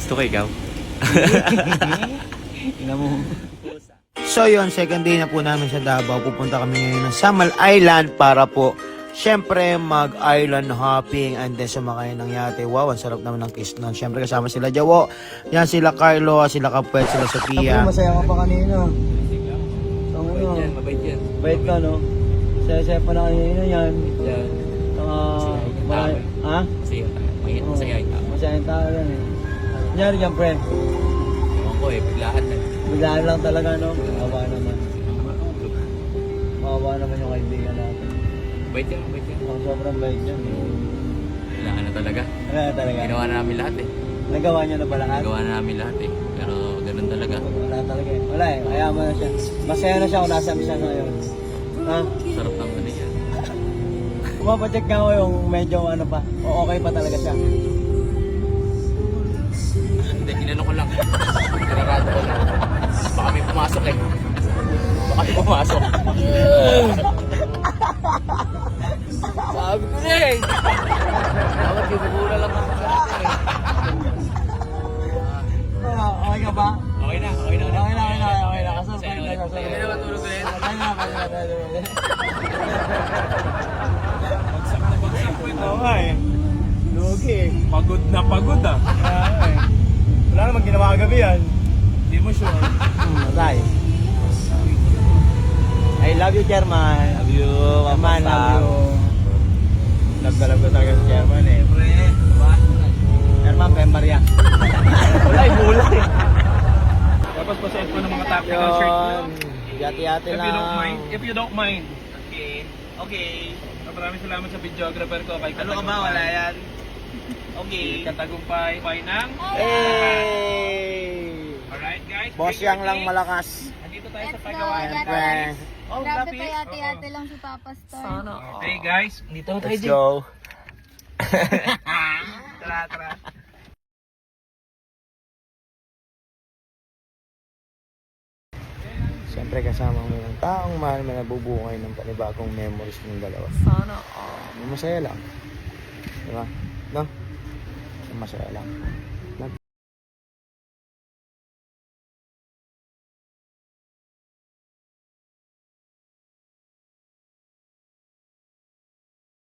Gusto ko ikaw. Ina mo. So yun, second day na po namin sa Davao. Pupunta kami ngayon ng Samal Island para po syempre mag-island hopping and then sumakay ng yate. Wow, ang sarap naman ng kiss nun. Syempre kasama sila Jawo. Yan sila Carlo, sila Kapuet, sila Sophia. Ako, masaya ka pa kanina. Mabait yan, mabait yan. Bait ka, no? Saya-saya pa na kanina yan. Yan. Ha? Masaya tayo. Masaya yung tao. Masaya yung tao yan eh. Nangyari dyan, pre. Ewan ko eh, biglaan na. Biglaan lang talaga, no? Kawawa naman. Kawawa naman yung kaibigan natin. Mabait yan, mabait yan. Sobrang bait yan. Biglaan na talaga. Wala na talaga. Ginawa na namin lahat eh. Nagawa niya na ba lahat? Nagawa na namin lahat eh. Pero ganun talaga. Wala talaga eh. Wala eh. Kaya mo na siya. Masaya na siya kung nasaan siya ngayon. Ha? Sarap ng ano yan. Pumapacheck nga ako yung medyo ano pa. O okay pa talaga siya. Hindi, ginano ko lang. Pinarado ko lang. Baka may pumasok eh. Baka may pumasok. Sabi ko na eh. Dapat kinugula lang ako sa atin eh. Okay ka ba? Okay na, okay na. Okay na. Kaso, Sige na matulog ulit. Oo nga eh. Lugi eh. Pagod na pagod ah. Wala namang ginawa kagabi yan. Hindi mo sure. Matay. I love you, Chairman. Love you, Chairman, love you. Love ko talaga si Chairman eh. Pre, diba? Chairman, Pem Maria. Wala, bulay eh. Tapos pasend ko ng mga tactical shirt ko. Yati-yati If lang. you don't mind. If you don't mind. Okay. Okay. Maraming salamat sa videographer ko kay Ano ka ba? Wala yan. Okay. Katagumpay. Pay ng. Hey! Alright guys. Boss yang lang malakas. Andito tayo sa Let's go, Pagawayan. Siyempre. Oh, Grabe grabe. tayo ate-ate lang si Papa Star. Hey guys. Dito tayo Let's go. Tara. Siyempre kasama mo ng taong mahal na nabubuhay ng panibagong memories ng dalawa. Sana Masaya lang. Diba? No? Masaya lang.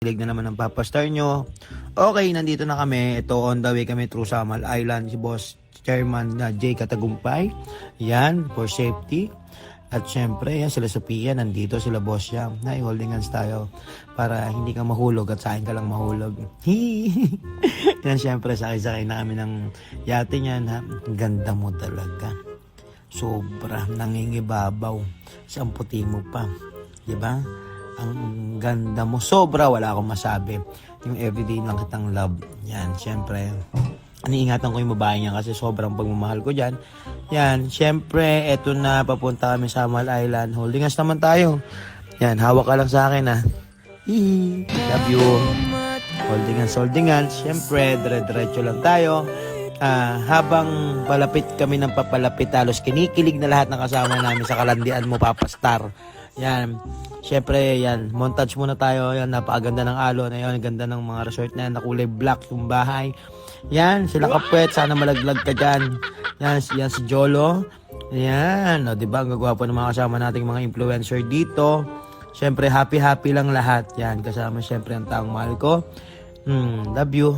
Hilig na naman ng Papa Star nyo. Okay, nandito na kami. Ito, on the way kami through Samal Island. Si Boss Chairman na Jay Katagumpay. Yan, for safety. At syempre, yan sila Sophia, nandito sila Boss Yam. Holding hands tayo para hindi ka mahulog at sa akin ka lang mahulog. Yan, syempre, sakay-sakay na kami ng yate niyan. Ha? Ang ganda mo talaga. Sobra, nangingibabaw. Sa puti mo pa. Diba? Ang ganda mo. Sobra, wala akong masabi. Yung everyday lang kitang love. Yan, syempre. Iniingatan ko yung babae niya kasi sobrang pagmamahal ko dyan. Yan, syempre, eto na, papunta kami sa Samal Island. Holding hands naman tayo. Yan, hawak ka lang sa akin ha. Hihi, love you. Holding hands. Syempre, dire-diretso lang tayo. Habang palapit kami ng papalapit, halos kinikilig na lahat ng kasama namin sa kalandian mo, Papa Star. Yan. Siyempre, yan. Montage muna tayo. Yan, napakaganda ng alon. Ayun, ganda ng mga resort na yan. Nakulay black yung bahay. Yan, sila Kapuet. Sana malaglag ka dyan. Yan si Jolo. Yan. O, diba? Ang gagwapo ng mga kasama nating mga influencer dito. Siyempre, happy lang lahat. Yan, kasama siyempre ang taong mahal ko. Love you.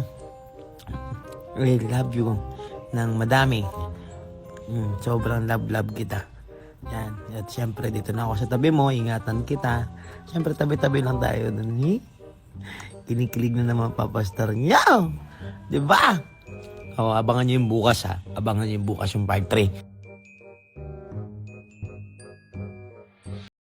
I love you. Nang madami. Sobrang love kita. Yan. At syempre, dito na ako sa tabi mo. Ingatan kita. Syempre, tabi-tabi lang tayo dun. Kinikilig na naman Papa Star niya. Diba? O, abangan nyo yung bukas ha. Abangan nyo yung bukas yung part 3.